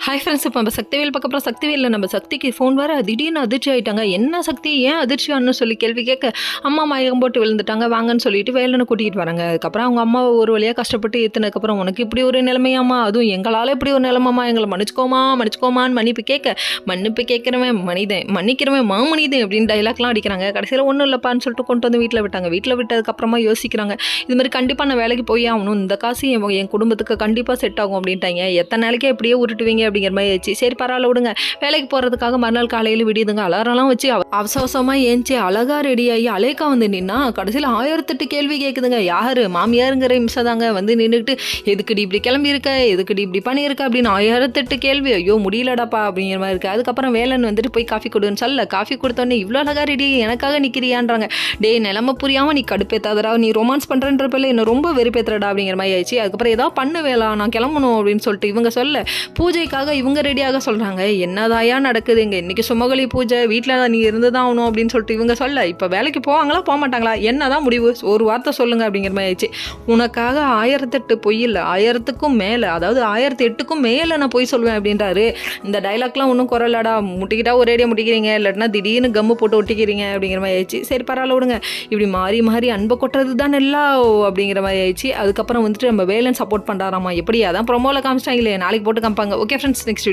Hi friends, இப்போ நம்ம சக்திவேல் பார்க்க போகிறோம். சக்திவேலில் நம்ம சக்திக்கு ஃபோன் வர திடீர்னு அதிர்ச்சி ஆகிட்டாங்க. என்ன சக்தி, ஏன் அதிர்ச்சியான்னு சொல்லி கேள்வி கேட்க, அம்மா மயக்கம் போட்டு விழுந்துட்டாங்க வாங்கன்னு சொல்லிட்டு வேலனை கூட்டிகிட்டு வராங்க. அதுக்கப்புறம் அவங்க அம்மா ஒரு வழியாக கஷ்டப்பட்டு ஏற்றுனதுக்கப்புறம், உனக்கு இப்படி ஒரு நிலைமையாம்மா, அதுவும் எங்களால் இப்படி ஒரு நிலைமாம்மா, எங்களை மன்னிச்சுக்கோமான்னு மன்னிப்பு கேட்க, மன்னிப்பு கேட்குறவன் மனிதன், மன்னிக்கிறவன் மாமனிதன் அப்படின்னு டைலாக்லாம் அடிக்கிறாங்க. கடைசியில் ஒன்றும் இல்லைப்பான்னு சொல்லிட்டு கொண்டு வந்து வீட்டில் விட்டாங்க. வீட்டில் விட்டதுக்கப்புறமா யோசிக்கிறாங்க, இது மாதிரி கண்டிப்பாக நான் வேலைக்கு போய் ஆகணும், இந்த காசு என் குடும்பத்துக்கு கண்டிப்பாக செட் ஆகும் அப்படின்ட்டாங்க. எத்தனை நாளைக்கே எப்படியே உருட்டுவீங்க அப்படிங்கிற மாதிரி ஆச்சு. சரி பரவாயில்ல விடுங்க. வேலைக்கு போகிறதுக்காக மறுநாள் காலையில் விடியுதுங்க. அலாரம்லாம் வச்சு அவசரமாக ஏஞ்சி அழகா ரெடியாகி அலேக்கா வந்து நின்னா கடைசியில் 1008 கேள்வி கேட்குதுங்க. யாரு மாமியாருங்கிற இம்சதாங்க வந்து நின்றுக்கிட்டு, எதுக்குடி இப்படி கிளம்பியிருக்க, எதுக்குடி இப்படி பண்ணியிருக்க அப்படின்னு 1008 கேள்வி. ஐயோ முடியலடாப்பா அப்படிங்கிற மாதிரி இருக்குது. அதுக்கப்புறம் வேலன் வந்துட்டு போய் காஃபி கொடுன்னு சொல்ல, காஃபி கொடுத்தோடனே இவ்வளோ அழகா ரெடி எனக்காக நிற்கிறியான்றாங்க. டே நிலமை புரியாமல் நீ கடுப்பேத்தாதரா, நீ ரொமான்ஸ் பண்ணுறன்றப்பில்ல என்ன ரொம்ப வெறுப்பேத்துறடா அப்படிங்கிற மாதிரி ஆயிடுச்சு. அதுக்கப்புறம் ஏதாவது பண்ண வேலா, நான் கிளம்பணும் அப்படின்னு சொல்லிட்டு இவங்க சொல்ல, பூஜைக்காக இவங்க ரெடியாக சொல்கிறாங்க. என்னதாயா நடக்குதுங்க, இன்றைக்கி சுமகலி பூஜை, வீட்டில் நீ இருந்து தான் ஆகணும் அப்படின்னு சொல்லிட்டு இவங்க சொல்ல, இப்போ வேலைக்கு போவாங்களா போக மாட்டாங்களா, என்ன தான் முடிவு, ஒரு வார்த்தை சொல்லுங்கள் அப்படிங்கிற மாதிரி ஆயிடுச்சு. உனக்காக 1008 பொய் இல்லை, 1000க்கும் மேலே, அதாவது 1008க்கும் மேலே நான் பொய் சொல்லுவேன் அப்படின்றாரு. இந்த டைலாக்லாம் ஒன்றும் குரலாடா, முட்டிக்கிட்டா ஒரேடியாக முட்டிக்கிறீங்க, இல்லாட்டினா திடீர்னு கம்மு போட்டு ஒட்டிக்கிறீங்க அப்படிங்கிற மாதிரி ஆயிடுச்சு. சரி பரவாயில்ல விடுங்க, இப்படி மாறி மாறி அன்பை கொட்டுறது தான் எல்லாம் அப்படிங்கிற மாதிரி ஆயிடுச்சு. அதுக்கப்புறம் வந்துட்டு நம்ம வேலன் சப்போர்ட் பண்ணுறாராமா. எப்படி அதான் ப்ரொமோவில் காமிச்சிட்டாங்களே, நாளைக்கு போட்டு காமிப்பாங்க. Okay friends, next video.